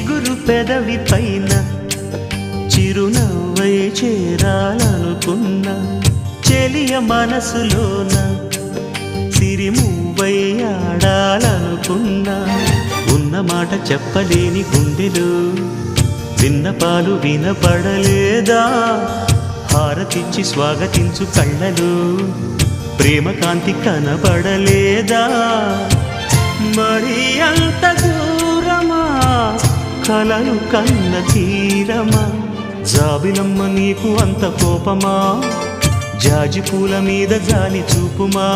చిగురు పెదవి పైన చిరునవ్వై చేరాలనుకున్నా చెలియ మనసులోన సిరిమువ్వై ఆడాలనుకున్నా ఉన్న మాట చెప్పలేని గుండెలు విన్నపాలు వినపడలేదా హారతిచ్చి స్వాగతించు కళ్ళలు ప్రేమ కాంతి కనబడలేదా మరి అంత దూరమా కలలు కన్న తీరమా జాబిలమ్మ నీకు అంత కోపమా జాజి పూల మీద జాలి చూపుమా